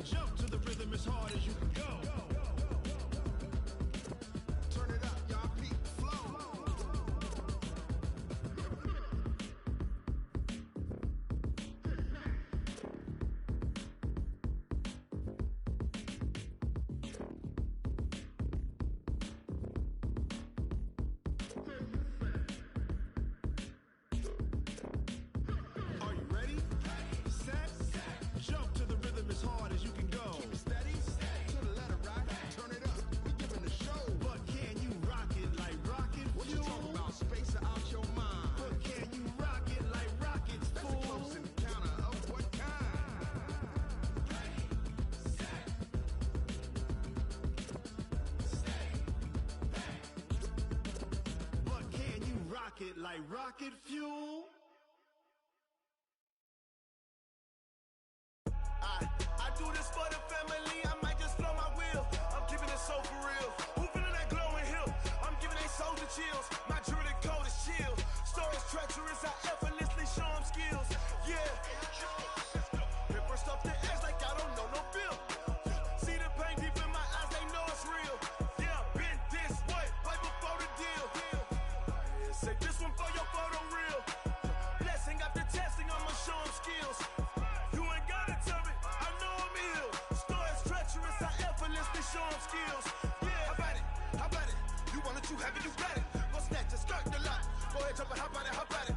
Jump to the rhythm as hard as you can go. Turn it up, y'all. Peak flow. Are you ready? Set. Jump to the rhythm as hard as you can go. Keep it steady. To the letter, right? Turn it up. We giving the show. But can you rock it like rocket fuel? What you talking about? Space out your mind. But can you rock it like rockets, fool? That's a close encounter of what kind? Ready, set, stay back. But can you rock it like rocket fuel? I do this for the family, I might just blow my wheel. I'm keeping it so for real. Who feeling that glowing hill? I'm giving they soldier chills. My jewelry code is chill. Stories treacherous, I effortlessly show them skills. Yeah. Hit first off the edge like I don't know no feel. See the pain deep in my eyes, they know it's real. Yeah, been this way, right before the deal. Say this one for your photo real. Blessing after testing, I'ma show them skills. You ain't gotta tell me, I know I'm ill. Stories treacherous, I effortlessly show them skills. Yeah, how about it? How about it? You want it, you have it, you got it. Go snatch it, skirt the lot. Go ahead, jump it, how about it? How about it?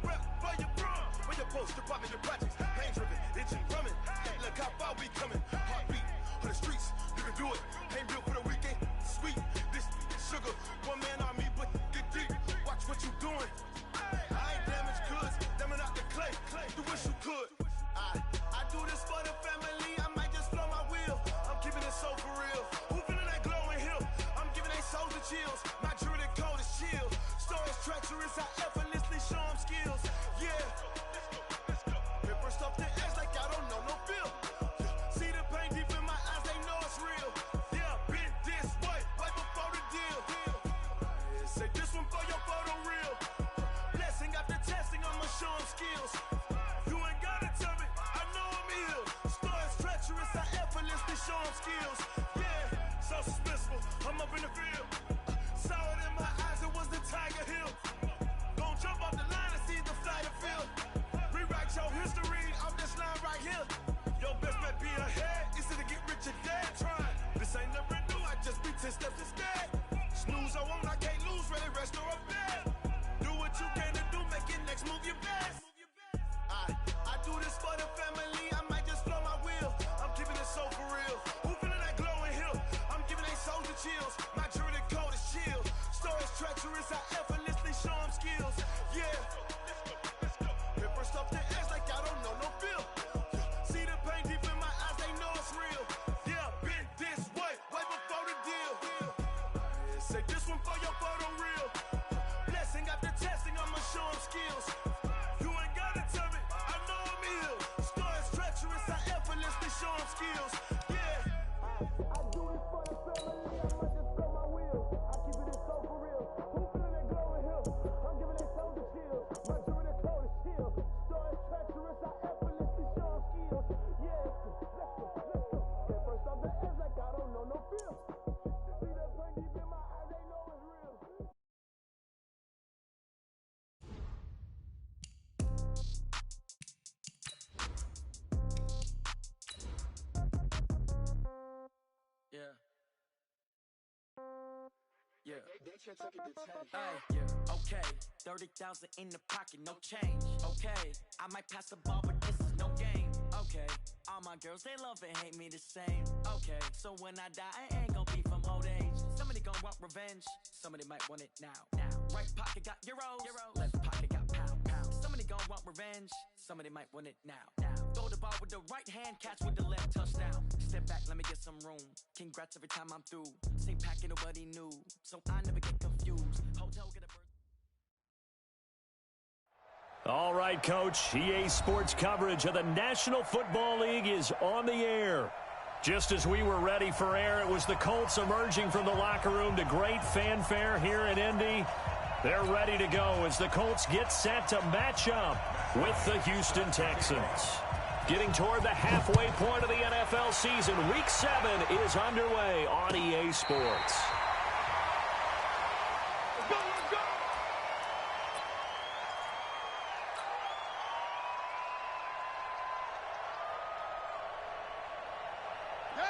Rep for your brum, for your post, department, your projects. Pain driven, itching, drumming. Look how far we coming. Heartbeat on the streets, you can do it. Ain't built for the weekend. Sweet, this sugar, one man army, but get deep. Watch what you doing. I ain't damaged goods, damn it out the clay. You wish you could. I do this for the family, I might just blow my wheel. I'm keeping it so for real. Who feeling that glowing hill? I'm giving they soldier chills. My jewelry code is chill. Stories treacherous, I effortlessly show them skills. Yeah. Hit first off the edge like I don't know no feel. See the pain deep in my eyes, they know it's real. Yeah, been this way, right before the deal. Say this one for your photo real. Blessing after testing, I'ma show them skills. You ain't gotta tell me, I know I'm ill. Stories treacherous, I effortlessly show them skills. Yeah, so suspenseful, I'm up in the field. Saw it in my eyes, it was the Tiger Hill. Gon' jump off the line and see the flight of field. Rewrite your history off this line right here. Your best bet be ahead, easy to get rich or dead trying. This ain't never new, I just be 10 steps instead. Snooze I won't, I can't lose, ready, rest or a bed. Do what you can to do, make your next move your best. I do this for the family, I might just blow my wheel. I'm keeping it so for real. Who feeling that glowing hill? I'm giving they soldier chills. My jewelry code is chill. Stories treacherous, I effortlessly show them skills. Yeah. Hit first off the edge like I don't know no feel. See the pain deep in my eyes, they know it's real. Yeah, been this way, right before the deal. Say this one for your photo real. Blessing after testing, I'ma show them skills. You ain't gotta tell me, I know I'm ill. Stories treacherous, I effortlessly show them skills. Yeah. I do this for the family, I might just blow my wheel. I keep it so for real. Who feeling that glowing hill? I'm giving they soldier chills. My jewelry code is chill. Stories treacherous, I effortlessly show them skills. Yeah, let's go. Get first off the edge like I don't know no feel. See that pain deep in my eyes, they know it's real. Yeah. Yeah. Yeah. Okay. 30,000 in the pocket, no change. Okay. I might pass the ball, but this is no game. Okay. All my girls, they love and hate me the same. Okay. So when I die, I ain't gon' be from old age. Somebody gon' want revenge. Somebody might want it now. Right pocket got euros. Left pocket got pound. Somebody gon' want revenge. Somebody might want it now. Throw the ball with the right hand, catch with the left, touchdown. Step back, let me get some room. Congrats every time I'm through. Same packet, nobody knew, so I never get confused. Hotel, get a bird. All right, Coach. EA Sports coverage of the National Football League is on the air. Just as we were ready for air, it was the Colts emerging from the locker room to great fanfare here in Indy. They're ready to go as the Colts get set to match up with the Houston Texans. Getting toward the halfway point of the NFL season. Week 7 is underway on EA Sports.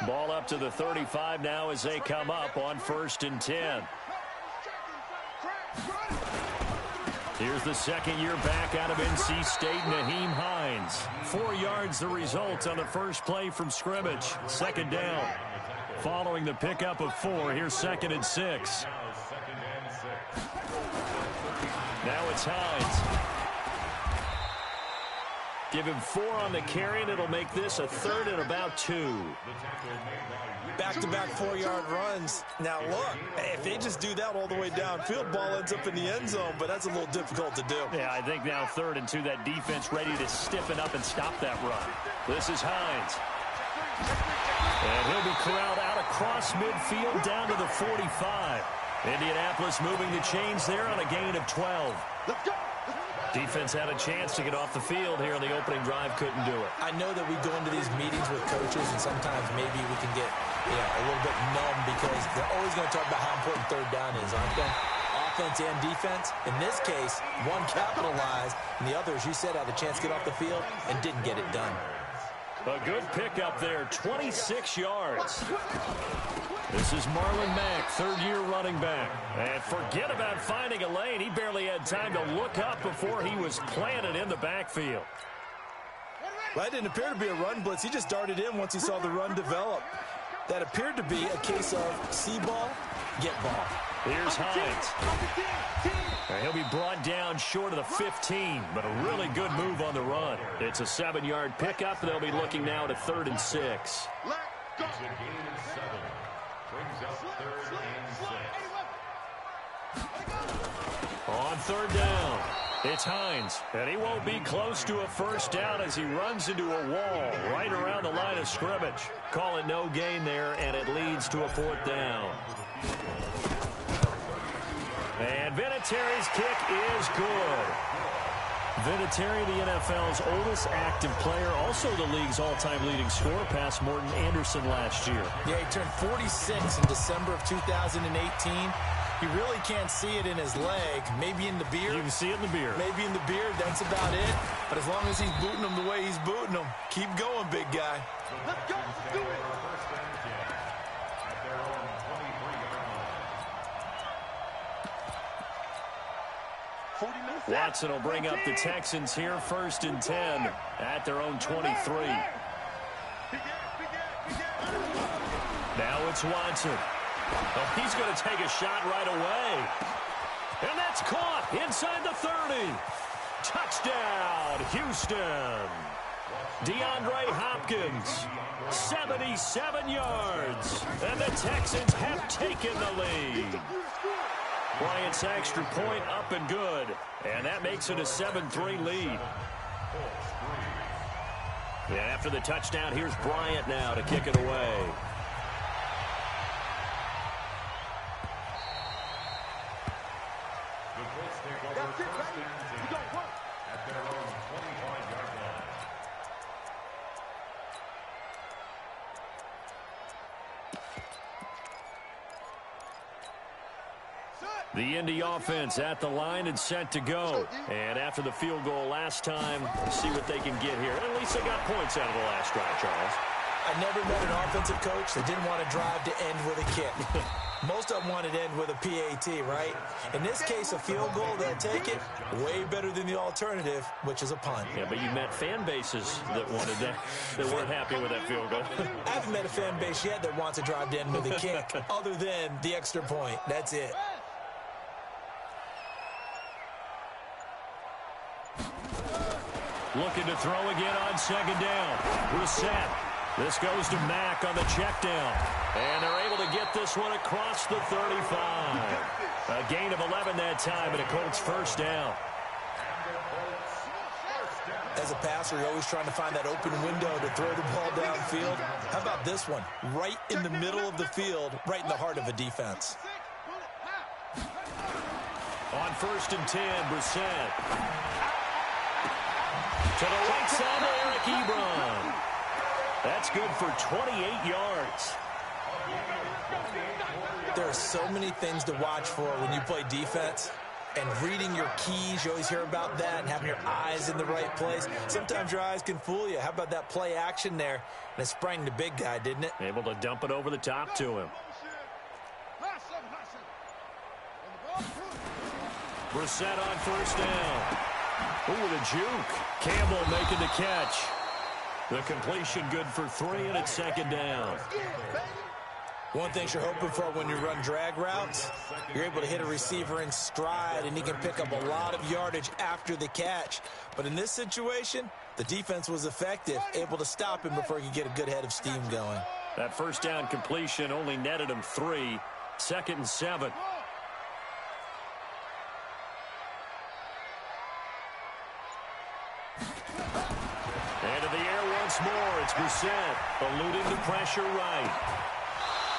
Ball up to the 35 now as they come up on 1st and 10. Here's the second year back out of NC State, Nyheim Hines. 4 yards the result on the first play from scrimmage. 2nd down. Following the pickup of 4, here's 2nd and 6. Now it's Hines. Give him 4 on the carry, and it'll make this a 3rd and about 2. Back-to-back 4-yard runs. Now, look, if they just do that all the way downfield, ball ends up in the end zone, but that's a little difficult to do. Yeah, I think now 3rd and 2, that defense ready to stiffen up and stop that run. This is Hines. And he'll be corralled out across midfield down to the 45. Indianapolis moving the chains there on a gain of 12. Let's go. Defense had a chance to get off the field here on the opening drive, couldn't do it. I know that we go into these meetings with coaches, and sometimes maybe we can get a little bit numb because they're always going to talk about how important 3rd down is, aren't they? Offense and defense. In this case, one capitalized, and the other, as you said, had a chance to get off the field and didn't get it done. A good pickup there, 26 yards. This is Marlon Mack, 3rd-year running back. And forget about finding a lane. He barely had time to look up before he was planted in the backfield. Well, that didn't appear to be a run blitz. He just darted in once he saw the run develop. That appeared to be a case of see ball, get ball. Here's Hines. And he'll be brought down short of the 15, but a really good move on the run. It's a 7-yard pickup. They'll be looking now to 3rd and 6. On 3rd down, it's Hines, and he won't be close to a 1st down as he runs into a wall right around the line of scrimmage. Call it no gain there, and it leads to a 4th down. And Vinatieri's kick is good. Vinatieri, the NFL's oldest active player, also the league's all-time leading scorer, past Morton Anderson last year. Yeah, he turned 46 in December of 2018. You really can't see it in his leg. Maybe in the beard. You can see it in the beard. Maybe in the beard. That's about it. But as long as he's booting him the way he's booting him, keep going, big guy. Let's go. Let's do it. Watson will bring up the Texans here, 1st and 10 at their own 23. Now it's Watson. Oh, he's going to take a shot right away. And that's caught inside the 30. Touchdown, Houston. DeAndre Hopkins, 77 yards. And the Texans have taken the lead. Bryant's extra point up and good. And that makes it a 7-3 lead. And after the touchdown, here's Bryant now to kick it away. The Indy offense at the line and set to go. And after the field goal last time, we'll see what they can get here. At least they got points out of the last drive, Charles. I never met an offensive coach that didn't want to drive to end with a kick. Most of them wanted to end with a PAT, right? In this case, a field goal, they'll take it. Way better than the alternative, which is a punt. Yeah, but you met fan bases that wanted that, that weren't happy with that field goal. I haven't met a fan base yet that wants to drive to end with a kick, other than the extra point. That's it. Looking to throw again on 2nd down. Reset. This goes to Mack on the check down. And they're able to get this one across the 35. A gain of 11 that time, and a Colts 1st down. As a passer, you're always trying to find that open window to throw the ball downfield. How about this one? Right in the middle of the field, right in the heart of a defense. On 1st and 10, Brissett. To the right side to Eric Ebron. That's good for 28 yards. There are so many things to watch for when you play defense. And reading your keys, you always hear about that, and having your eyes in the right place. Sometimes your eyes can fool you. How about that play action there? And it sprang the big guy, didn't it? Able to dump it over the top to him. Brissett on first down. Ooh, with a juke. Campbell making the catch. The completion good for 3, and it's second down. One thing you're hoping for when you run drag routes, you're able to hit a receiver in stride, and he can pick up a lot of yardage after the catch. But in this situation, the defense was effective, able to stop him before he could get a good head of steam going. That first down completion only netted him 3. 2nd and 7. Into the air once more. It's Brissett eluding the pressure right.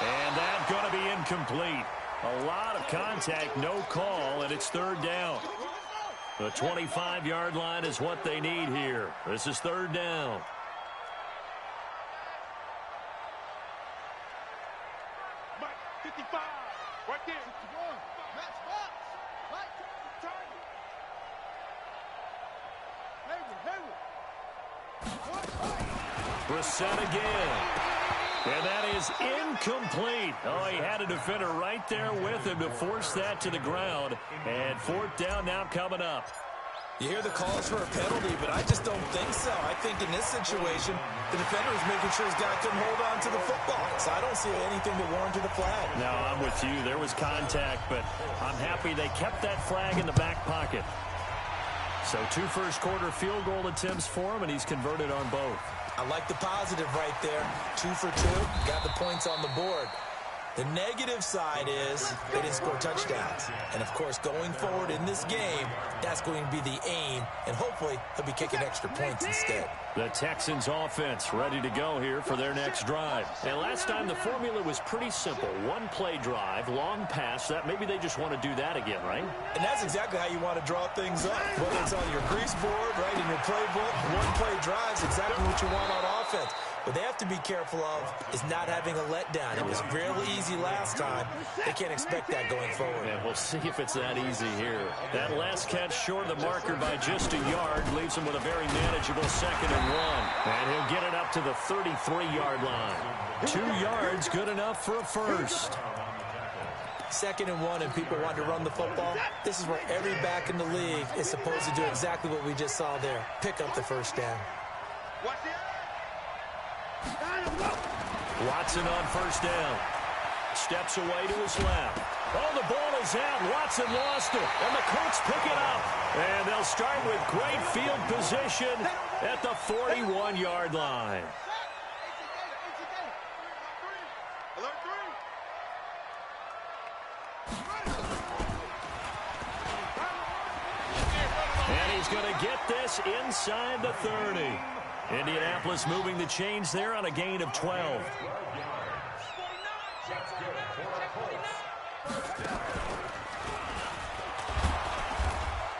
And that's going to be incomplete. A lot of contact, no call, and it's third down. The 25-yard line is what they need here. This is third down. Mike, 55, right there. Brissett again. And that is incomplete. Oh, he had a defender right there with him to force that to the ground. And fourth down now coming up. You hear the calls for a penalty, but I just don't think so. I think in this situation, the defender was making sure his guy couldn't hold on to the football. So I don't see anything that warranted a flag. No, I'm with you. There was contact, but I'm happy they kept that flag in the back pocket. So 2 first-quarter field goal attempts for him, and he's converted on both. I like the positive right there. 2 for 2. Got the points on the board. The negative side is they didn't score touchdowns. And, of course, going forward in this game, that's going to be the aim. And hopefully he'll be kicking extra points instead. The Texans offense ready to go here for their next drive. And last time the formula was pretty simple. 1-play drive, long pass. That maybe they just want to do that again, right? And that's exactly how you want to draw things up. Whether it's on your grease board, right, in your playbook, 1-play drive is exactly what you want on offense. What they have to be careful of is not having a letdown. It was real easy last time. They can't expect that going forward. And we'll see if it's that easy here. That last catch short of the marker by just a yard leaves him with a very manageable 2nd and 1. And he'll get it up to the 33-yard line. 2 yards, good enough for a first. 2nd and 1, and people want to run the football. This is where every back in the league is supposed to do exactly what we just saw there. Pick up the first down. Watson on first down. Steps away to his left. Oh, the ball is out. Watson lost it. And the Colts pick it up. And they'll start with great field position at the 41-yard line. And he's going to get this inside the 30. Indianapolis moving the chains there on a gain of 12.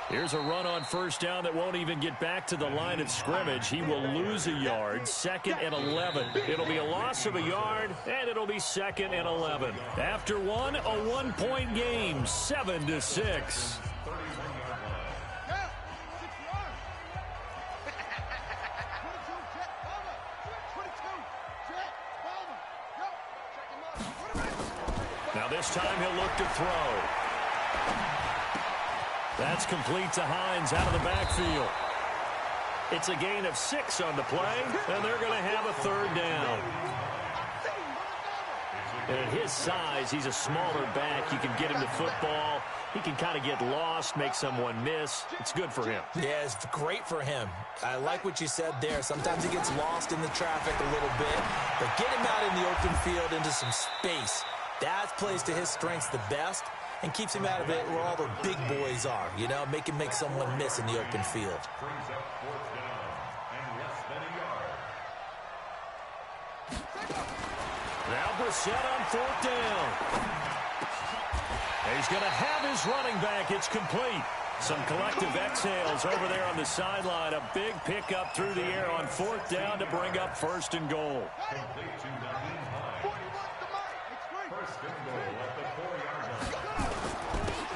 Here's a run on first down that won't even get back to the line of scrimmage. He will lose a yard. 2nd and 11. It'll be a loss of a yard, and it'll be 2nd and 11. After one, a 1-point game, 7-6. Now this time he'll look to throw. That's complete to Hines out of the backfield. It's a gain of 6 on the play, and they're going to have a third down. And at his size, he's a smaller back. You can get him to football. He can kind of get lost, make someone miss. It's good for him. Yeah, it's great for him. I like what you said there. Sometimes he gets lost in the traffic a little bit, but get him out in the open field into some space. That plays to his strengths the best and keeps him out of it where all the big boys are, you know, make someone miss in the open field. Now Brissett on fourth down. He's going to have his running back. It's complete. Some collective exhales over there on the sideline. A big pickup through the air on 4th down to bring up 1st and goal.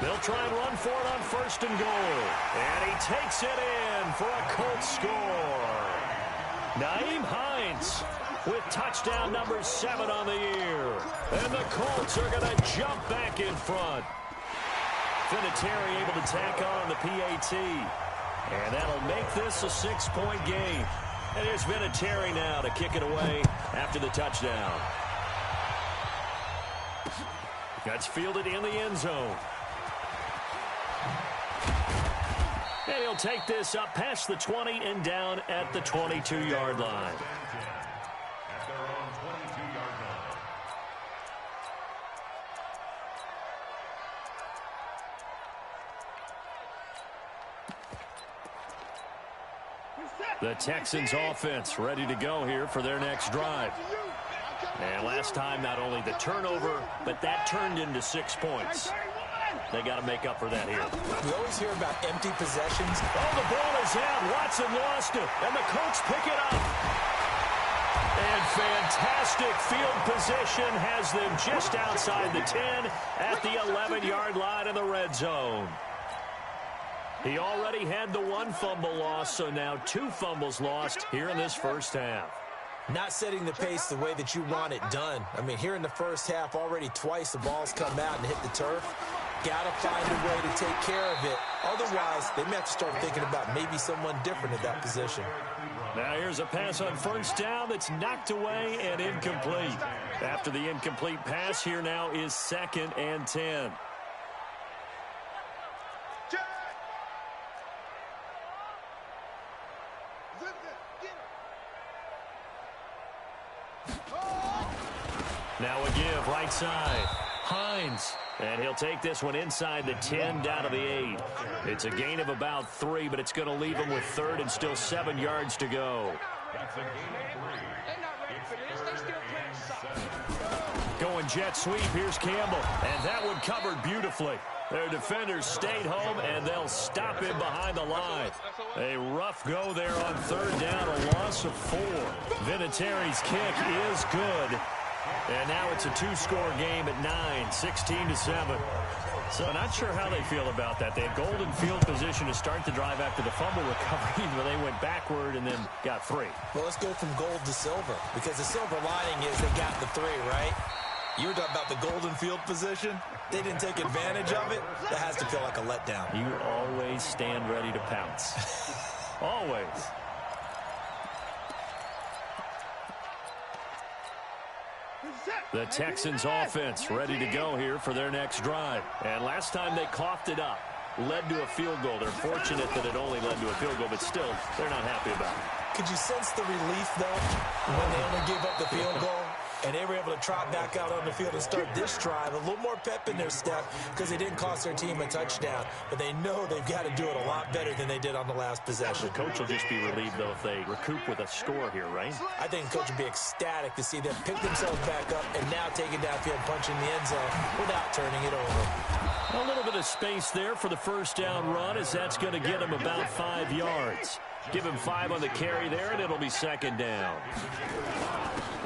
They'll try and run for it on 1st and goal. And he takes it in for a Colts score. Nyheim Hines with touchdown number 7 on the year. And the Colts are going to jump back in front. Vinatieri able to tack on the PAT. And that'll make this a 6-point game. And here's Vinatieri now to kick it away after the touchdown. That's fielded in the end zone. And he'll take this up past the 20 and down at the 22-yard line. The Texans offense ready to go here for their next drive. And last time, not only the turnover, but that turned into 6 points. They got to make up for that here. We always hear about empty possessions. Oh, the ball is out. Watson lost it, and the Colts pick it up. And fantastic field position has them just outside the 10 at the 11-yard line in the red zone. He already had the 1 fumble loss, so now 2 fumbles lost here in this first half. Not setting the pace the way that you want it done. I mean, here in the first half, already twice the ball's come out and hit the turf. Got to find a way to take care of it. Otherwise, they may have to start thinking about maybe someone different at that position. Now here's a pass on 1st down that's knocked away and incomplete. After the incomplete pass, here now is 2nd and 10. Now a give, right side. Hines. And he'll take this one inside the 10, down to the 8. It's a gain of about 3, but it's going to leave him with 3rd and still 7 yards to go. Going jet sweep, here's Campbell. And that one covered beautifully. Their defenders stayed home, and they'll stop him behind the line. A rough go there on 3rd down, a loss of 4. Vinatieri's kick is good. And now it's a 2-score game at 9, 16-7. So not sure how they feel about that. They had golden field position to start the drive after the fumble recovery, but they went backward and then got 3. Well, let's go from gold to silver, because the silver lining is they got the 3, right? You were talking about the golden field position. They didn't take advantage of it. That has to feel like a letdown. You always stand ready to pounce. Always. The Texans offense ready to go here for their next drive. And last time they coughed it up, led to a field goal. They're fortunate that it only led to a field goal, but still, they're not happy about it. Could you sense the relief, though, when they only gave up the field goal? And they were able to trot back out on the field and start this drive. A little more pep in their step because they didn't cost their team a touchdown. But they know they've got to do it a lot better than they did on the last possession. The coach will just be relieved, though, if they recoup with a score here, right? I think the coach will be ecstatic to see them pick themselves back up and now take it downfield, punching the end zone without turning it over. A little bit of space there for the 1st down run, as that's going to get him about 5 yards. Give him 5 on the carry there, and it'll be 2nd down.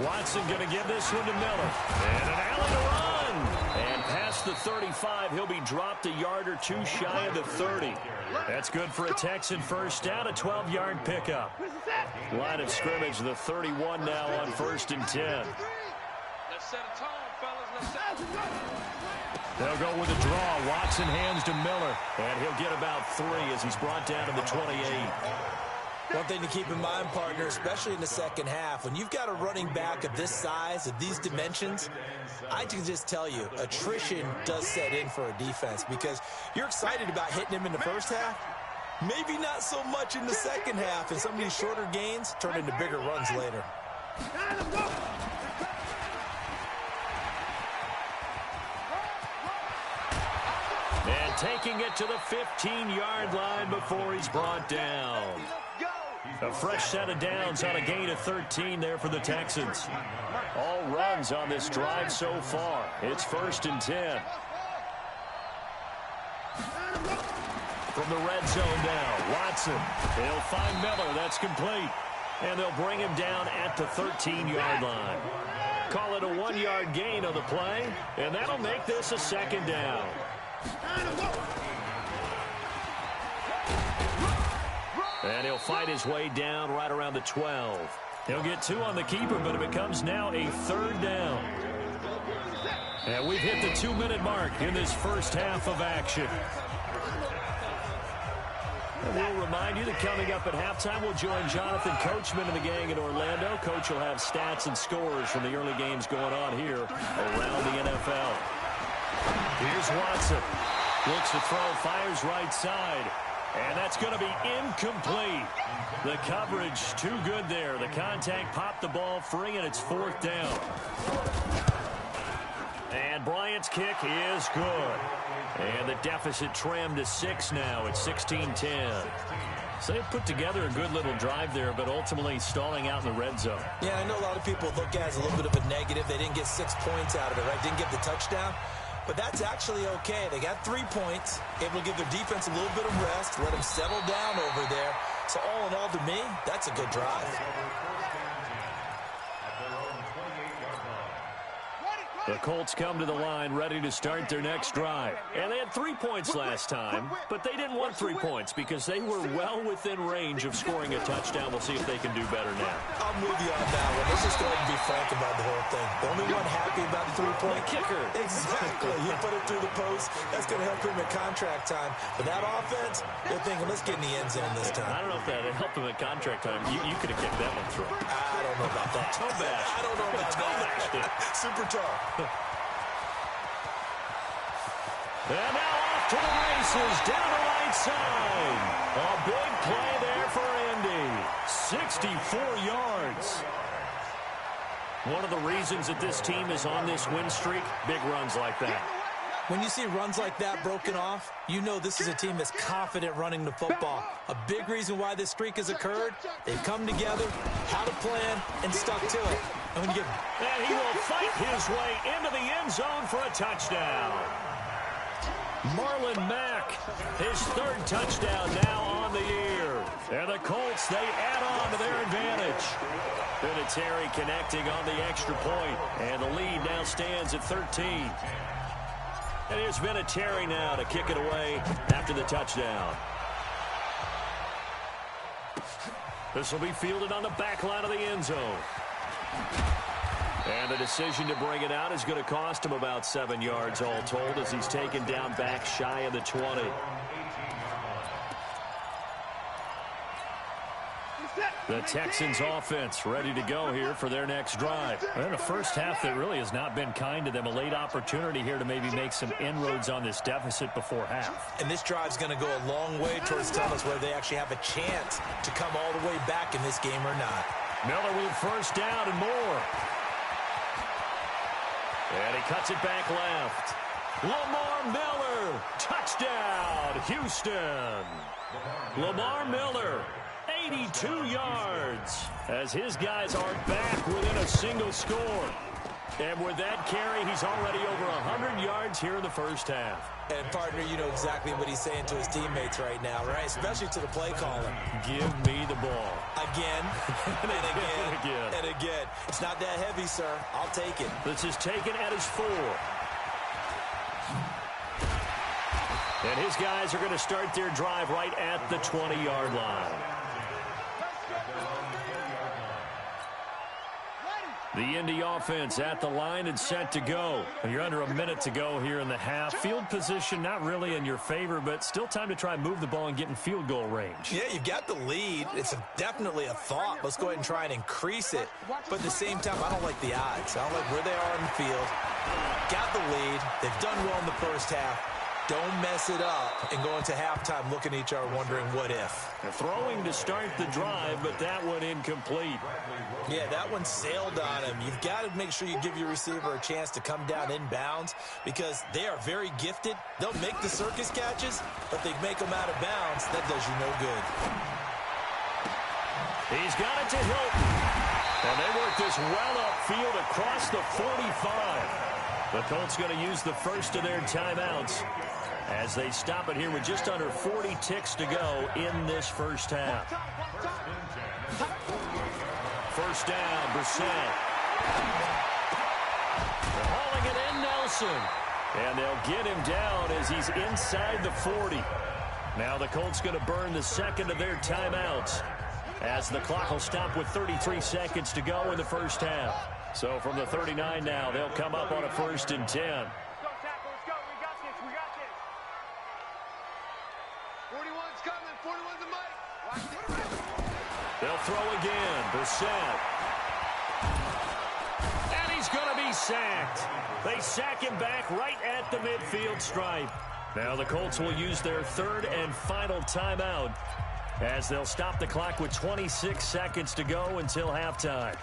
Watson going to give this one to Miller. And an alley to run. And past the 35, he'll be dropped a yard or 2 shy of the 30. That's good for a Texan 1st down, a 12-yard pickup. Line of scrimmage, the 31 now on 1st and 10. Let's set a tone, fellas. Let's set a tone. They'll go with a draw. Watson hands to Miller. And he'll get about 3 as he's brought down to the 28. One thing to keep in mind, partner, especially in the second half, when you've got a running back of this size, of these dimensions, I can just tell you, attrition does set in for a defense because you're excited about hitting him in the first half. Maybe not so much in the second half, and some of these shorter gains turn into bigger runs later. And taking it to the 15-yard line before he's brought down. A fresh set of downs on a gain of 13 there for the Texans. All runs on this drive so far. It's 1st and 10. From the red zone now, Watson. He'll find Miller. That's complete. And they'll bring him down at the 13-yard line. Call it a 1-yard gain on the play, and that'll make this a second down. And he'll fight his way down right around the 12. He'll get 2 on the keeper, but it becomes now a 3rd down. And we've hit the 2-minute mark in this first half of action. And we'll remind you that coming up at halftime, we'll join Jonathan Coachman and the gang in Orlando. Coach will have stats and scores from the early games going on here around the NFL. Here's Watson. Looks to throw, fires right side. And that's going to be incomplete. The coverage too good there. The contact popped the ball free, and it's 4th down. And Bryant's kick is good. And the deficit trimmed to 6 now. It's 16-10. So they put together a good little drive there, but ultimately stalling out in the red zone. Yeah, I know a lot of people look at it as a little bit of a negative. They didn't get 6 points out of it, right? Didn't get the touchdown. But that's actually okay. They got 3 points, able to give their defense a little bit of rest, let them settle down over there. So all in all, to me, that's a good drive. The Colts come to the line ready to start their next drive. And they had 3 points last time, but they didn't want 3 points because they were well within range of scoring a touchdown. We'll see if they can do better now. I'm with you on that one. Let's just go ahead and be frank about the whole thing. The only one happy about the 3-point kicker. Exactly. He put it through the post. That's going to help him at contract time. But that offense, they're thinking, let's get in the end zone this time. I don't know if that helped him at contract time. You could have kicked that one through. I don't know about that. Toe bash. I don't know about that. Super tough. And now off to the races, down the right side. A big play there for Indy. 64 yards. One of the reasons that this team is on this win streak, big runs like that. When you see runs like that broken off, you know this is a team that's confident running the football. A big reason why this streak has occurred, they've come together, had a plan, and stuck to it. And he will fight his way into the end zone for a touchdown. Marlon Mack, his 3rd touchdown now on the year. And the Colts, they add on to their advantage. Vinatieri connecting on the extra point. And the lead now stands at 13. And here's Vinatieri now to kick it away after the touchdown. This will be fielded on the back line of the end zone. And the decision to bring it out is going to cost him about 7 yards all told as he's taken down back shy of the 20. The Texans offense ready to go here for their next drive. And a first half that really has not been kind to them. A late opportunity here to maybe make some inroads on this deficit before half. And this drive's going to go a long way towards telling us whether they actually have a chance to come all the way back in this game or not. Miller with 1st down and more. And he cuts it back left. Lamar Miller, touchdown, Houston. Lamar Miller, 82 yards, as his guys are back within a single score. And with that carry, he's already over 100 yards here in the first half. And, partner, you know exactly what he's saying to his teammates right now, right? Especially to the play caller. Give me the ball. Again, and again, and again. It's not that heavy, sir. I'll take it. This is taken at his 4. And his guys are going to start their drive right at the 20-yard line. The Indy offense at the line and set to go. You're under a minute to go here in the half. Field position not really in your favor, but still time to try and move the ball and get in field goal range. Yeah, you've got the lead. It's definitely a thought. Let's go ahead and try and increase it. But at the same time, I don't like the odds. I don't like where they are in the field. Got the lead. They've done well in the first half. Don't mess it up and go into halftime looking at each other wondering what if. They're throwing to start the drive, but that one incomplete. Yeah, that one sailed on him. You've got to make sure you give your receiver a chance to come down inbounds because they are very gifted. They'll make the circus catches, but they make them out of bounds. That does you no good. He's got it to Hilton. And they work this well upfield across the 45. The Colts going to use the first of their timeouts as they stop it here with just under 40 ticks to go in this first half. First down, Brissett. They're hauling it in, Nelson. And they'll get him down as he's inside the 40. Now the Colts going to burn the second of their timeouts as the clock will stop with 33 seconds to go in the first half. So from the 39 now, they'll come up on a 1st and 10. Let's go, tackle. Let's go. We got this. We got this. 41's coming. 41's the mic. Watch this. They'll throw again. Brissett. And he's going to be sacked. They sack him back right at the midfield stripe. Now the Colts will use their third and final timeout as they'll stop the clock with 26 seconds to go until halftime.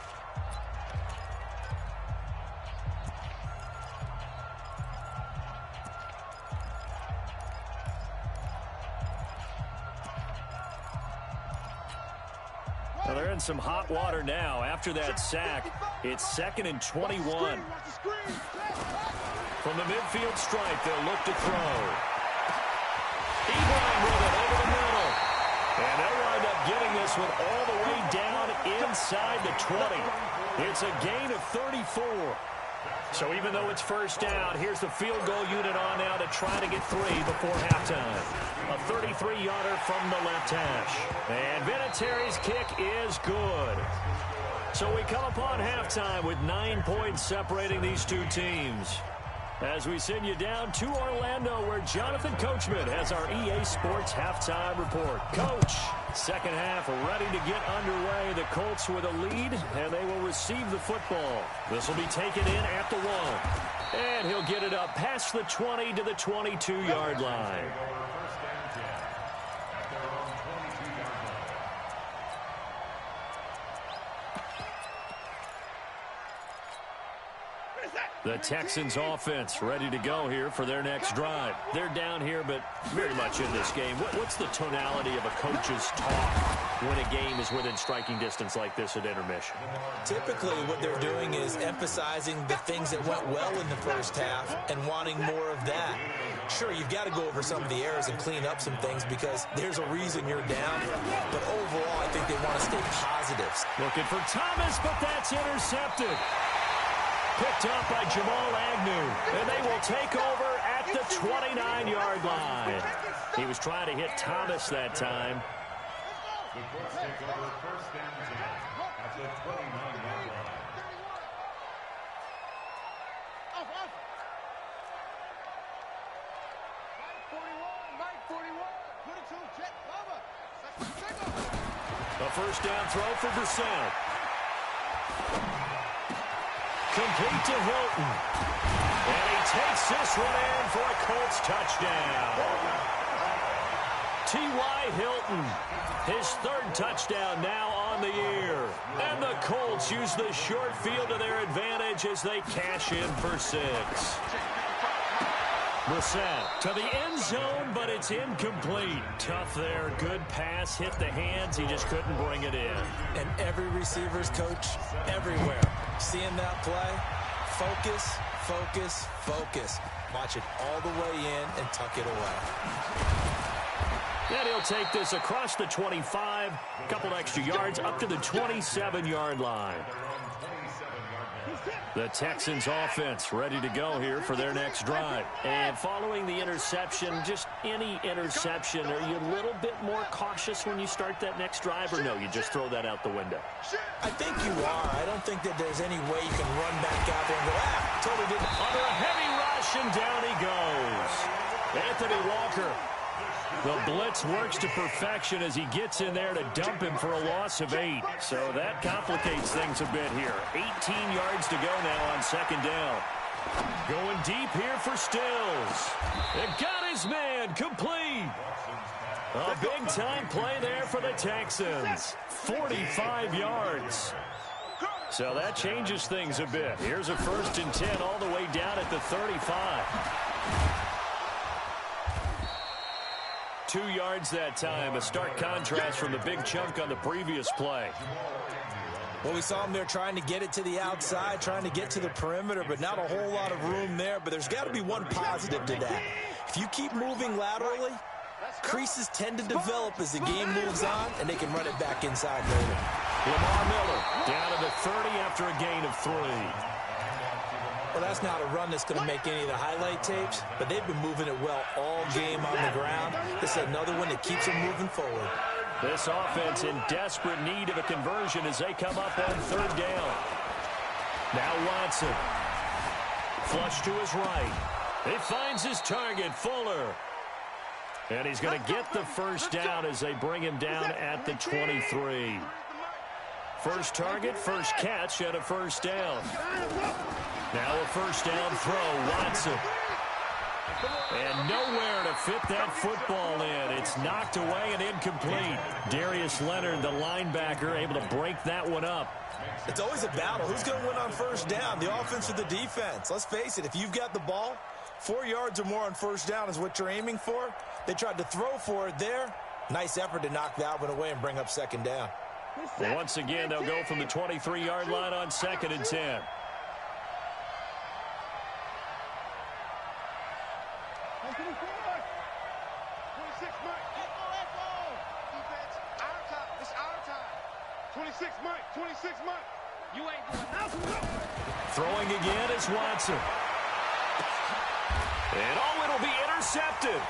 Well, they're in some hot water now. After that sack, it's 2nd and 21. From the midfield stripe, they'll look to throw. Ebron with it over the middle. And they'll wind up getting this one all the way down inside the 20. It's a gain of 34. So even though it's first down, here's the field goal unit on now to try to get 3 before halftime. A 33-yarder from the left hash. And Vinatieri's kick is good. So we come upon halftime with 9 points separating these two teams. As we send you down to Orlando, where Jonathan Coachman has our EA Sports halftime report. Coach, second half ready to get underway. The Colts with a lead, and they will receive the football. This will be taken in at the 1. And he'll get it up past the 20 to the 22-yard line. The Texans offense ready to go here for their next drive. They're down here, but very much in this game. What's the tonality of a coach's talk when a game is within striking distance like this at intermission? Typically, what they're doing is emphasizing the things that went well in the first half and wanting more of that. Sure, you've got to go over some of the errors and clean up some things because there's a reason you're down. But overall, I think they want to stay positive. Looking for Thomas, but that's intercepted. Picked up by Jamal Agnew, and they will take over at the 29-yard line. He was trying to hit Thomas that time. The Colts take over 1st and 10 at the 29-yard line. A first down throw for Brissett. Complete to Hilton. And he takes this one in for a Colts touchdown. T.Y. Hilton, his 3rd touchdown now on the year. And the Colts use the short field to their advantage as they cash in for 6. Brissett to the end zone, but it's incomplete. Tough there. Good pass. Hit the hands. He just couldn't bring it in. And every receiver's coach everywhere. Seeing that play, focus, focus, focus. Watch it all the way in and tuck it away. Then he'll take this across the 25, a couple extra yards up to the 27-yard line. The Texans offense ready to go here for their next drive. And following the interception, just any interception, are you a little bit more cautious when you start that next drive, or no, you just throw that out the window? I think you are. I don't think that there's any way you can run back out there and go, totally didn't. Under a heavy rush, and down he goes. Anthony Walker. The blitz works to perfection as he gets in there to dump him for a loss of 8. So that complicates things a bit here. 18 yards to go now on 2nd down. Going deep here for Stills. And got his man complete. A big-time play there for the Texans. 45 yards. So that changes things a bit. Here's a 1st and 10 all the way down at the 35. 2 yards that time, a stark contrast from the big chunk on the previous play. Well, we saw him there trying to get it to the outside, trying to get to the perimeter, but not a whole lot of room there. But there's got to be one positive to that. If you keep moving laterally, creases tend to develop as the game moves on, and they can run it back inside later. Lamar Miller down to the 30 after a gain of 3. Well, that's not a run that's going to make any of the highlight tapes, but they've been moving it well all game on the ground. This is another one that keeps them moving forward. This offense in desperate need of a conversion as they come up on 3rd down. Now Watson. Flush to his right. He finds his target, Fuller. And he's going to get the first down as they bring him down at the 23. First target, first catch, and a first down. Now a first down throw, Watson. And nowhere to fit that football in. It's knocked away and incomplete. Darius Leonard, the linebacker, able to break that one up. It's always a battle. Who's going to win on first down, the offense or the defense? Let's face it, if you've got the ball, 4 yards or more on first down is what you're aiming for. They tried to throw for it there. Nice effort to knock that one away and bring up second down. Well, once again, they'll go from the 23-yard line on 2nd and 10. Throwing again is Watson. And it'll be intercepted.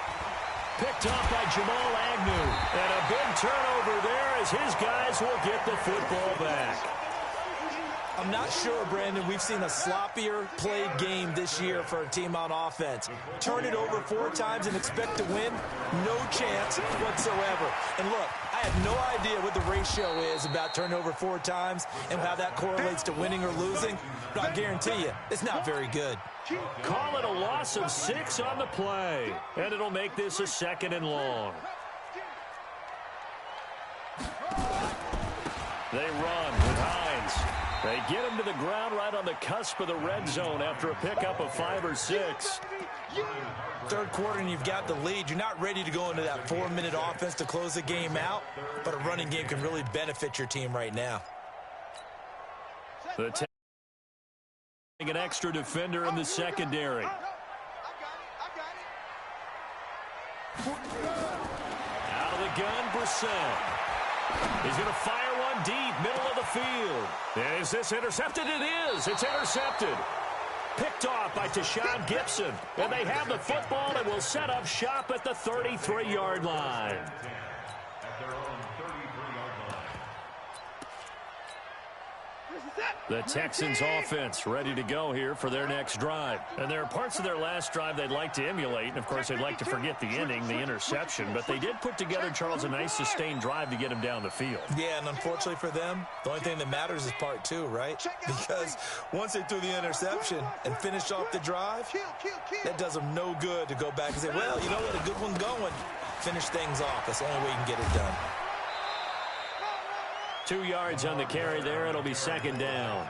Picked off by Jamal Agnew. And a big turnover there as his guys will get the football back. I'm not sure, Brandon, we've seen a sloppier played game this year for a team on offense. Turn it over 4 times and expect to win? No chance whatsoever. And look, I have no idea what the ratio is about turnover 4 times and how that correlates to winning or losing, but I guarantee you, it's not very good. Call it a loss of 6 on the play, and it'll make this a 2nd and long. They run with Hines. They get him to the ground right on the cusp of the red zone after a pickup of 5 or 6. Third quarter and you've got the lead. You're not ready to go into that 4-minute offense to close the game out, but a running game can really benefit your team right now. An extra defender in the secondary. Out of the gun, Brissett. He's going to fire one deep, middle of the field. And is this intercepted? It is. It's intercepted. Picked off by Tashawn Gibson. And they have the football and will set up shop at the 33-yard line. The Texans offense ready to go here for their next drive. And there are parts of their last drive they'd like to emulate. And, of course, they'd like to forget the ending, the interception. But they did put together, Charles, a nice sustained drive to get him down the field. Yeah, and unfortunately for them, the only thing that matters is part 2, right? Because once they threw the interception and finished off the drive, that does them no good to go back and say, well, you know what, a good one going. Finish things off. That's the only way you can get it done. 2 yards on the carry there. It'll be 2nd down.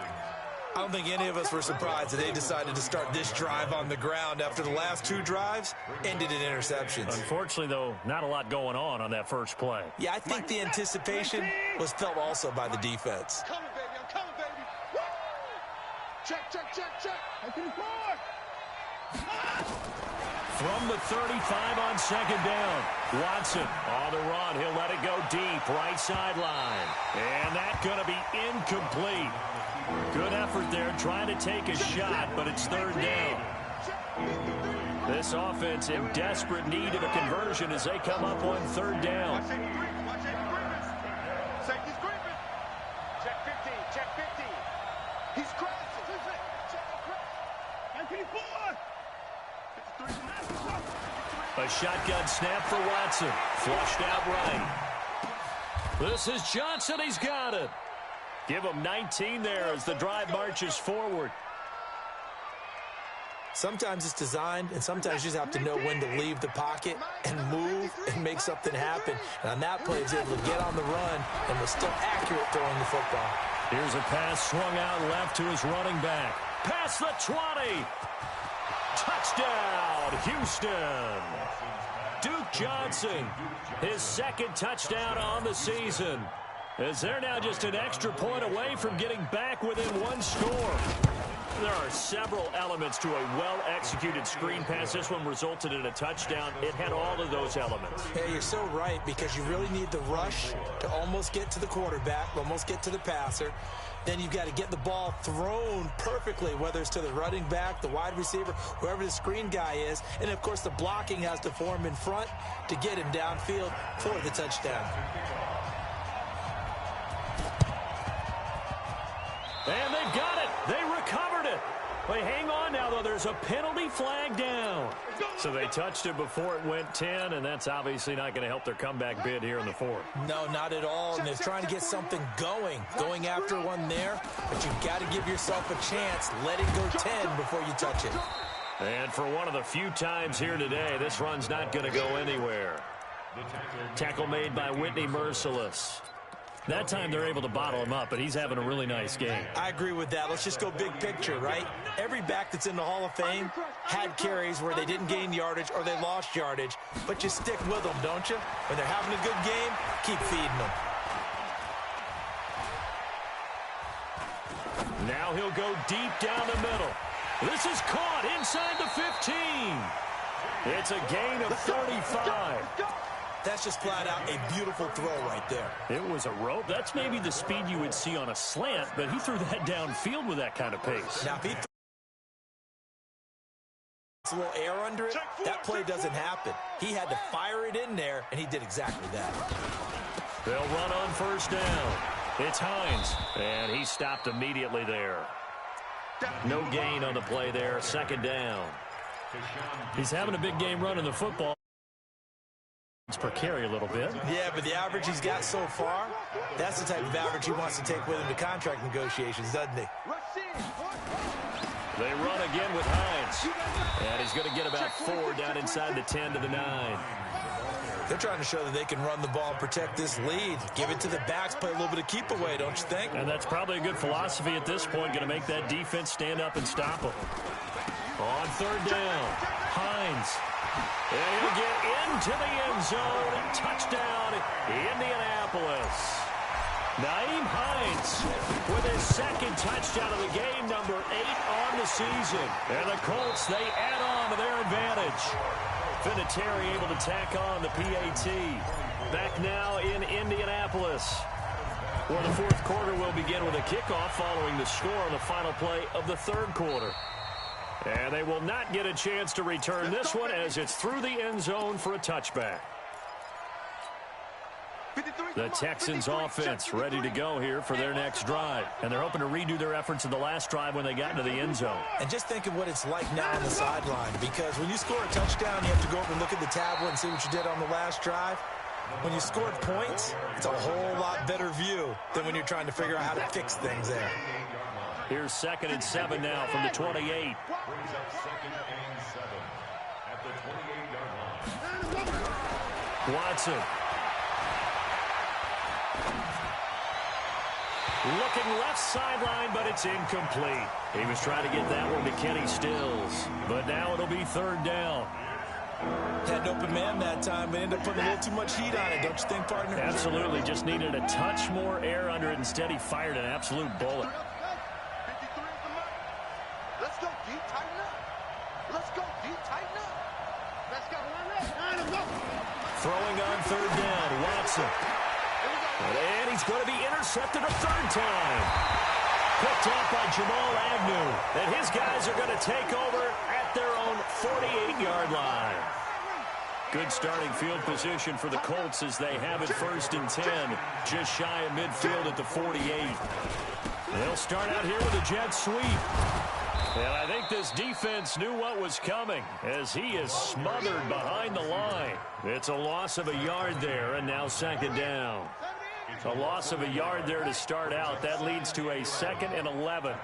I don't think any of us were surprised that they decided to start this drive on the ground after the last 2 drives ended in interceptions. Unfortunately, though, not a lot going on that first play. Yeah, I think the anticipation was felt also by the defense. I'm coming, baby. I'm coming, baby. Woo! Check, check, check, check. From the 35 on 2nd down. Watson on the run. He'll let it go deep. Right sideline. And that's going to be incomplete. Good effort there trying to take a shot, but it's 3rd down. This offense in desperate need of a conversion as they come up on 3rd down. Safety's creeping. Check 15. Check 15. He's crossing. A shotgun snap for Watson. Flushed out right. This is Johnson. He's got it. Give him 19 there as the drive marches forward. Sometimes it's designed, and sometimes you just have to know when to leave the pocket and move and make something happen. And on that play, he was able to get on the run and was still accurate throwing the football. Here's a pass swung out left to his running back. Past the 20. Touchdown, Houston. Duke Johnson, his 2nd touchdown on the season. as they're now just an extra point away from getting back within one score. There are several elements to a well-executed screen pass. This one resulted in a touchdown. It had all of those elements. Hey, you're so right, because you really need the rush to almost get to the quarterback, almost get to the passer. Then you've got to get the ball thrown perfectly, whether it's to the running back, the wide receiver, whoever the screen guy is. And, of course, the blocking has to form in front to get him downfield for the touchdown. And they've got it. They recovered it. Wait, hang on now, though. There's a penalty flag down. So they touched it before it went 10, and that's obviously not going to help their comeback bid here in the fourth. No, not at all. And they're trying to get something going after one there. But you've got to give yourself a chance. Let it go 10 before you touch it. And for one of the few times here today, this run's not going to go anywhere. Tackle made by Whitney Merciless. That time they're able to bottle him up, but he's having a really nice game. I agree with that. Let's just go big picture, right? Every back that's in the Hall of Fame had carries where they didn't gain yardage or they lost yardage, but you stick with them, don't you? When they're having a good game, keep feeding them. Now he'll go deep down the middle. This is caught inside the 15. It's a gain of 35. That's just flat out a beautiful throw right there. It was a rope. That's maybe the speed you would see on a slant, but he threw that downfield with that kind of pace. Now, if he throws a little air under it, that play doesn't happen. He had to fire it in there, and he did exactly that. They'll run on first down. It's Hines, and he stopped immediately there. No gain on the play there, second down. He's having a big game running the football. Per carry a little bit. Yeah, but the average he's got so far, that's the type of average he wants to take with him to contract negotiations, doesn't he? They run again with Hines. And he's going to get about 4 down inside the 10 to the 9. They're trying to show that they can run the ball and protect this lead. Give it to the backs, play a little bit of keep away, don't you think? And that's probably a good philosophy at this point, going to make that defense stand up and stop them. On third down, Hines. And he'll get into the end zone. Touchdown, Indianapolis. Naeem Hines with his second touchdown of the game, number 8 on the season. And the Colts, they add on to their advantage. Vinatieri able to tack on the PAT. Back now in Indianapolis, where the fourth quarter will begin with a kickoff following the score on the final play of the third quarter. And they will not get a chance to return this one as it's through the end zone for a touchback. The Texans offense ready to go here for their next drive. And they're hoping to redo their efforts in the last drive when they got into the end zone. And just think of what it's like now on the sideline, because when you score a touchdown, you have to go over and look at the tablet and see what you did on the last drive. When you scored points, it's a whole lot better view than when you're trying to figure out how to fix things there. Here's 2nd and 7 now from the 28. Brings up 2nd and 7 at the 28-yard line. Watson. Looking left sideline, but it's incomplete. He was trying to get that one to Kenny Stills. But now it'll be third down. Had an open man that time, but ended up putting a little too much heat on it, don't you think, partner? Absolutely. Just needed a touch more air under it. Instead, he fired an absolute bullet. Let's go deep, tighten up. Let's go deep, tighten up. Let's go. Throwing on third down, Watson. And he's going to be intercepted a third time. Picked off by Jamal Agnew. And his guys are going to take over at their own 48-yard line. Good starting field position for the Colts as they have it 1st and 10. Just shy of midfield at the 48. They'll start out here with a jet sweep. And I think this defense knew what was coming as he is smothered behind the line. It's a loss of a yard there, and now 2nd down. A loss of a yard there to start out. That leads to a 2nd and 11.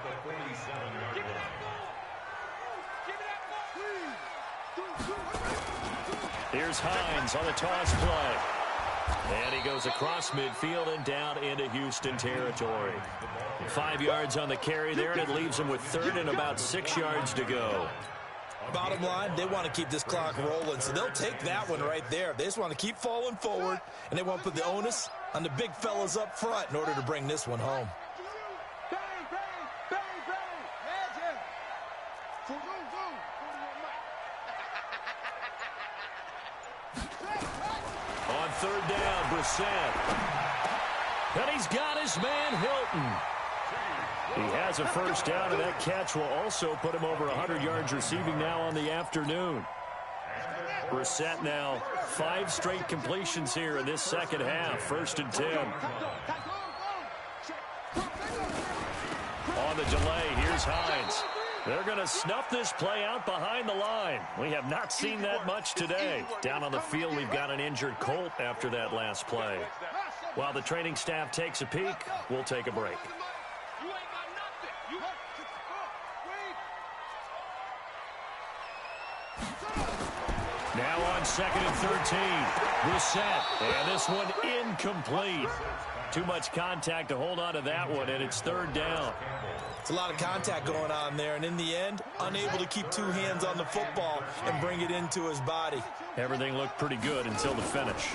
Here's Hines on the toss play. And he goes across midfield and down into Houston territory. 5 yards on the carry there, and it leaves him with 3rd and about 6 yards to go. Bottom line, they want to keep this clock rolling, so they'll take that one right there. They just want to keep falling forward, and they want to put the onus on the big fellas up front in order to bring this one home. On third down, Brissett. And he's got his man, Hilton. He has a first down, and that catch will also put him over 100 yards receiving now on the afternoon. Brissett now 5 straight completions here in this second half. 1st and 10. On the delay, here's Hines. They're going to snuff this play out behind the line. We have not seen that much today. Down on the field, we've got an injured Colt after that last play. While the training staff takes a peek, we'll take a break. Now on 2nd and 13. Brissett. And this one incomplete. Too much contact to hold on to that one, and it's 3rd down. It's a lot of contact going on there, and in the end, unable to keep 2 hands on the football and bring it into his body. Everything looked pretty good until the finish.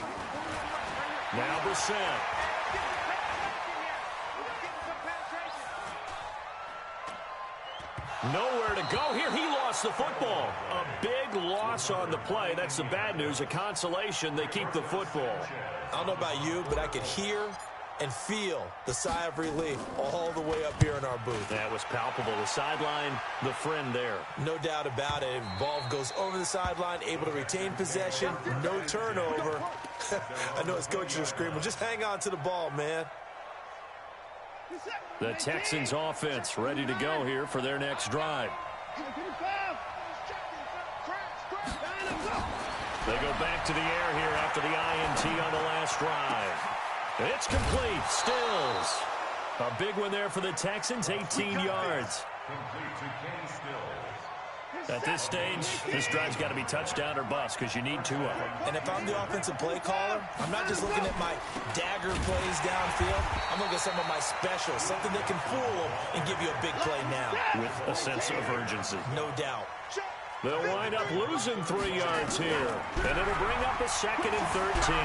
Now Brissett. Nowhere to go here. He lost the football. A big loss on the play. That's the bad news. A consolation, they keep the football. I don't know about you, but I could hear and feel the sigh of relief all the way up here in our booth. That was palpable. The sideline, the friend there. No doubt about it. Ball goes over the sideline, able to retain possession, no turnover. I know his coaches are screaming, just hang on to the ball, man. The Texans offense ready to go here for their next drive. They go back to the air here after the INT on the last drive. It's complete. Stills. A big one there for the Texans, 18 yards. At this stage, this drive's got to be touchdown or bust because you need 2 of them. And if I'm the offensive play caller, I'm not just looking at my dagger plays downfield. I'm looking at some of my specials, something that can fool them and give you a big play now. With a sense of urgency. No doubt. They'll wind up losing 3 yards here. And it'll bring up a 2nd and 13.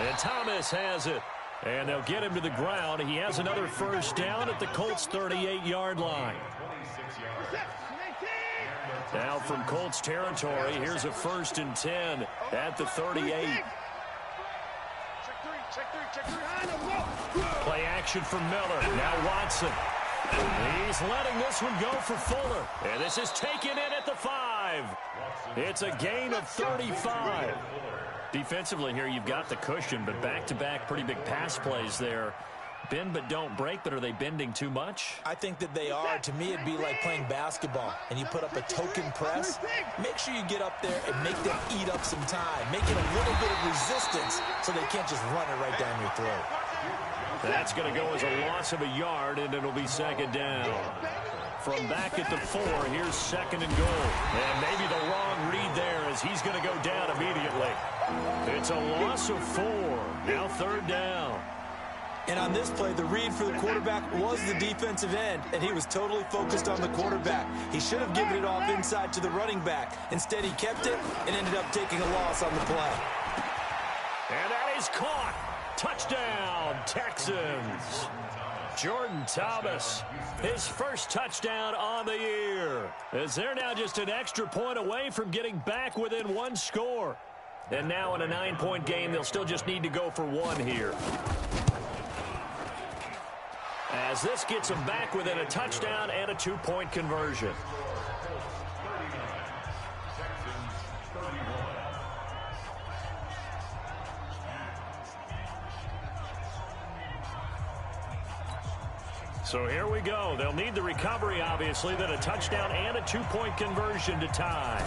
And Thomas has it. And they'll get him to the ground. He has another first down at the Colts' 38-yard line. Now from Colts territory, here's a 1st and 10 at the 38. Play action for Miller. Now Watson. He's letting this one go for Fuller. And this is taken in at the 5. It's a gain of 35. Defensively here, you've got the cushion, but back-to-back pretty big pass plays there. Bend but don't break, but are they bending too much? I think that they are. To me, it'd be like playing basketball, and you put up a token press. Make sure you get up there and make them eat up some time. Make it a little bit of resistance so they can't just run it right down your throat. That's going to go as a loss of a yard, and it'll be 2nd down. From back at the 4, here's 2nd and goal. And maybe the wrong read there as he's going to go down immediately. It's a loss of 4. Now 3rd down. And on this play, the read for the quarterback was the defensive end, and he was totally focused on the quarterback. He should have given it off inside to the running back. Instead, he kept it and ended up taking a loss on the play. And that is caught. Touchdown, Texans. Jordan Thomas, his first touchdown on the year. As they're now just an extra point away from getting back within 1 score. And now in a 9-point game, they'll still just need to go for 1 here. As this gets them back within a touchdown and a 2-point conversion. So here we go. They'll need the recovery, obviously, then a touchdown and a 2-point conversion to tie.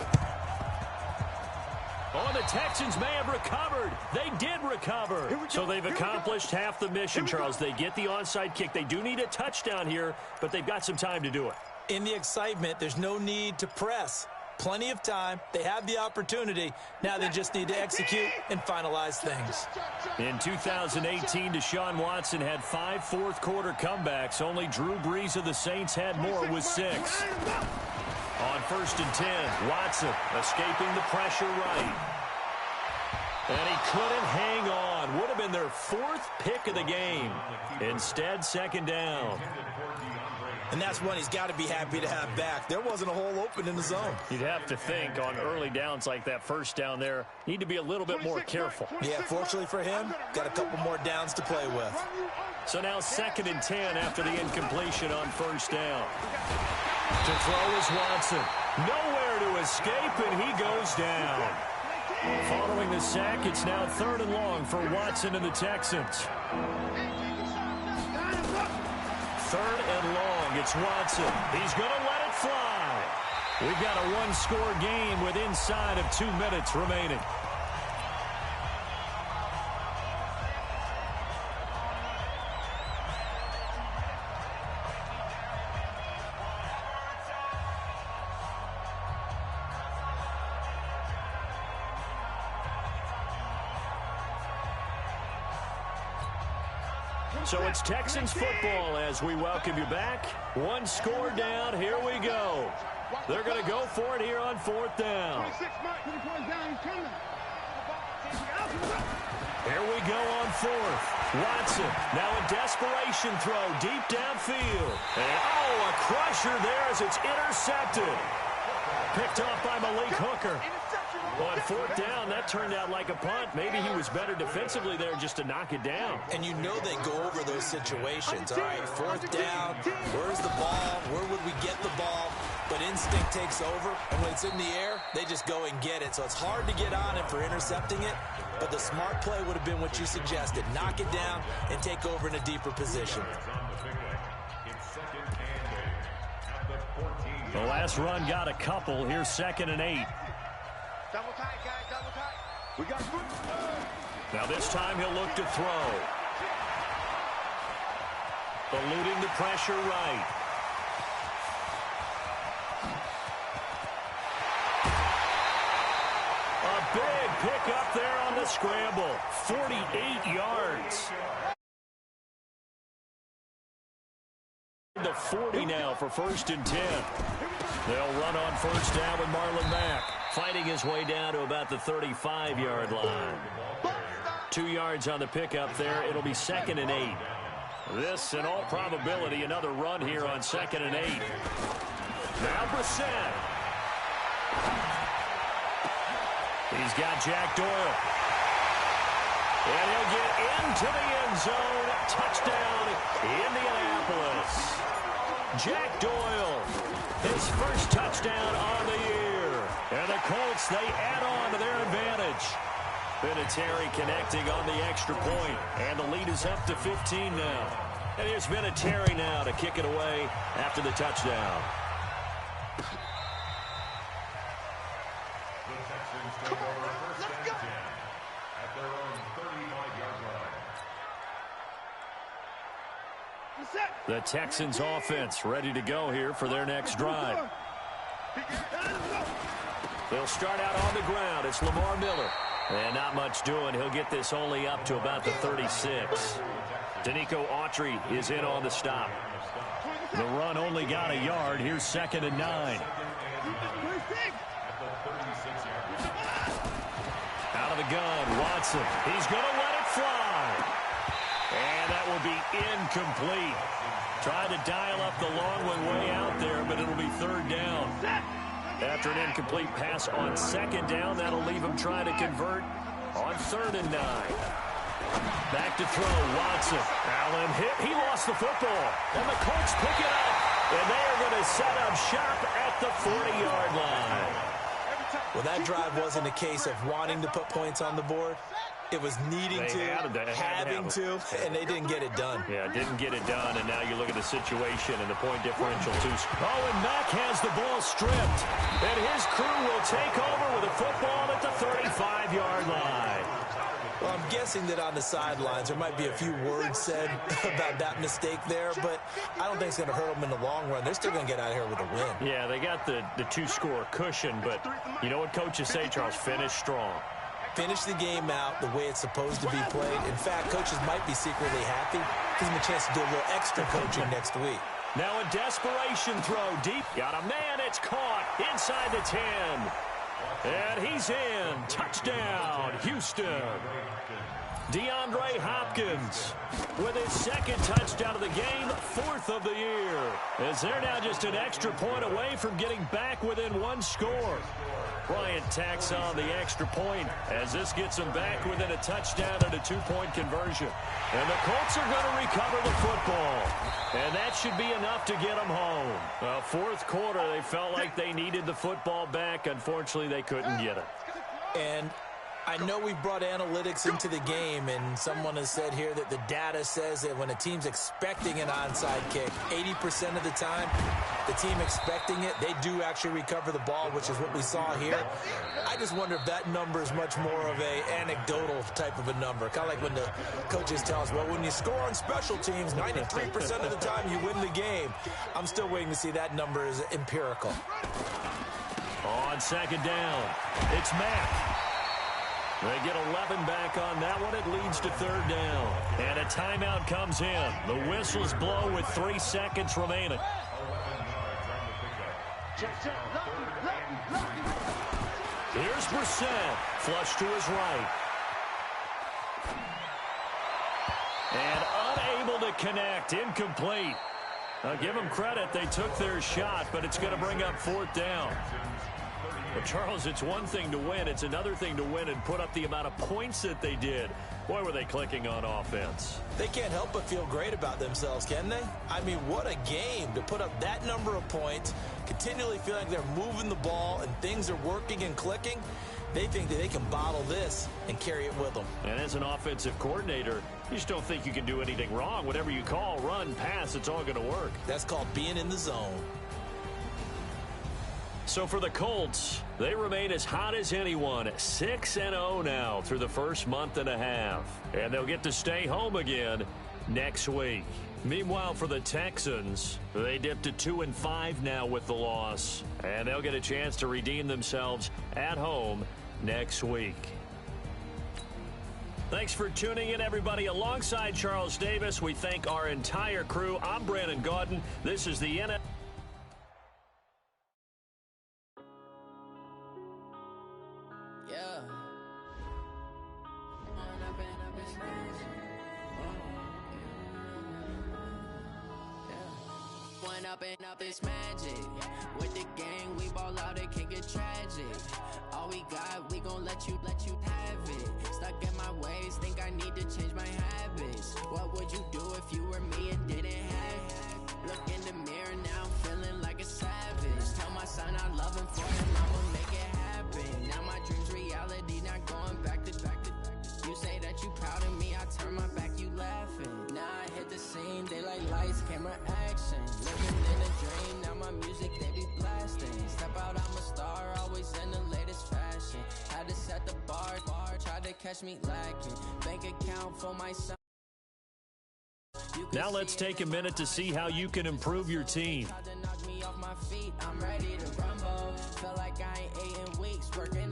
Oh, the Texans may have recovered. They did recover. So they've accomplished half the mission, Charles. They get the onside kick. They do need a touchdown here, but they've got some time to do it. In the excitement, there's no need to press. plenty of time. They have the opportunity. Now they just need to execute and finalize things. In 2018, Deshaun Watson had 5 fourth-quarter comebacks. Only Drew Brees of the Saints had more with 6. On 1st and 10, Watson escaping the pressure right. And he couldn't hang on. Would have been their 4th pick of the game. Instead, 2nd down. And that's one he's got to be happy to have back. There wasn't a hole open in the zone. You'd have to think on early downs like that 1st down there, need to be a little bit more careful. Yeah, fortunately for him, got a couple more downs to play with. So now 2nd and 10 after the incompletion on 1st down. To throw is Watson. Nowhere to escape, and he goes down. Following the sack, it's now 3rd and long for Watson and the Texans. 3rd and long, it's Watson. He's going to let it fly. We've got a 1-score game with inside of 2 minutes remaining. So it's Texans football as we welcome you back. 1 score down. Here we go. They're going to go for it here on 4th down. Here we go on 4th. Watson now a desperation throw deep downfield. And a crusher there as it's intercepted. Picked off by Malik Hooker. On 4th down, that turned out like a punt. Maybe he was better defensively there just to knock it down. And you know they go over those situations. All right, 4th down, where's the ball? Where would we get the ball? But instinct takes over, and when it's in the air, they just go and get it. So it's hard to get on him for intercepting it, but the smart play would have been what you suggested. Knock it down and take over in a deeper position. The last run got a couple. Here's 2nd and 8. Double tight, guys, double tight. We got good. Now this time he'll look to throw. Eluding the pressure right. A big pick up there on the scramble. 48 yards. The 40 now for 1st and 10. They'll run on 1st down with Marlon Mack, fighting his way down to about the 35-yard line. 2 yards on the pickup there. It'll be 2nd and 8. This, in all probability, another run here on 2nd and 8. Now Brissett. He's got Jack Doyle. And he'll get into the end zone. Touchdown, Indianapolis. Jack Doyle, his first touchdown on the year. And the Colts, they add on to their advantage. Vinatieri connecting on the extra point. And the lead is up to 15 now. And here's Vinatieri now to kick it away after the touchdown. The Texans take over 1st and 10 at their own 35-yard line. The Texans offense ready to go here for their next drive. They'll start out on the ground. It's Lamar Miller. And not much doing. He'll get this only up to about the 36. Danico Autry is in on the stop. The run only got a yard. Here's 2nd and 9. Out of the gun, Watson. He's going to let it fly. And that will be incomplete. Tried to dial up the long one way out there, but it'll be 3rd down. After an incomplete pass on 2nd down, that'll leave him trying to convert on 3rd and 9. Back to throw, Watson. Allen hit. He lost the football. And the Colts pick it up. And they are going to set up shop at the 40-yard line. Well, that drive wasn't a case of wanting to put points on the board. It was needing having to, and they didn't get it done. Yeah, didn't get it done, and now you look at the situation and the point differential, too. Oh, and Mack has the ball stripped. And his crew will take over with a football at the 35-yard line. Well, I'm guessing that on the sidelines there might be a few words said about that mistake there, but I don't think it's going to hurt them in the long run. They're still going to get out of here with a win. Yeah, they got the two-score cushion, but you know what coaches say, Charles? Finish strong. Finish the game out the way it's supposed to be played. In fact, coaches might be secretly happy. Gives them a chance to do a little extra coaching next week. Now a desperation throw deep. Got a man. It's caught inside the 10. And he's in. Touchdown, Houston. DeAndre Hopkins with his second touchdown of the game, 4th of the year. As they're now just an extra point away from getting back within one score. Bryant tacks on the extra point as this gets them back within a touchdown and a 2-point conversion. And the Colts are going to recover the football. And that should be enough to get them home. Well, fourth quarter, they felt like they needed the football back. Unfortunately, they couldn't get it. And I know we brought analytics into the game, and someone has said here that the data says that when a team's expecting an onside kick, 80% of the time, the team expecting it, they do actually recover the ball, which is what we saw here. I just wonder if that number is much more of a anecdotal type of a number. Kind of like when the coaches tell us, well, when you score on special teams, 93% of the time you win the game. I'm still waiting to see that number is empirical. On second down, it's Mack. They get 11 back on that one. It leads to third down. And a timeout comes in. The whistles blow with 3 seconds remaining. Here's Brissett. Flush to his right. And unable to connect. Incomplete. I'll give them credit. They took their shot, but it's going to bring up 4th down. But, Charles, it's one thing to win. It's another thing to win and put up the amount of points that they did. Boy, were they clicking on offense. They can't help but feel great about themselves, can they? I mean, what a game to put up that number of points, continually feel like they're moving the ball and things are working and clicking. They think that they can bottle this and carry it with them. And as an offensive coordinator, you just don't think you can do anything wrong. Whatever you call, run, pass, it's all going to work. That's called being in the zone. So for the Colts, they remain as hot as anyone, 6-0 now through the first month and a half. And they'll get to stay home again next week. Meanwhile, for the Texans, they dipped to 2-5 now with the loss. And they'll get a chance to redeem themselves at home next week. Thanks for tuning in, everybody. Alongside Charles Davis, we thank our entire crew. I'm Brandon Gaudin. This is the NFL. Up this magic with the gang, we ball out, it can get tragic. All we got, we gon' let you have it. Stuck in my ways, think I need to change my habits. What would you do if you were me and didn't have it? Look in the mirror now, I'm feeling like a savage. Tell my son I love him for him, I'ma make it happen. Now my dreams reality, not going back to back. You say that you proud of me, I turn my back, you laughing. Now I hit the scene, daylight lights, camera action. Living in a dream, now my music, they be blasting. Step out, I'm a star, always in the latest fashion. Had to set the bar, tried to catch me lacking. Bank account for my son. Now let's take a minute to see how you can improve your team. I'm ready to rumble. Feel like I ain't ate in weeks, working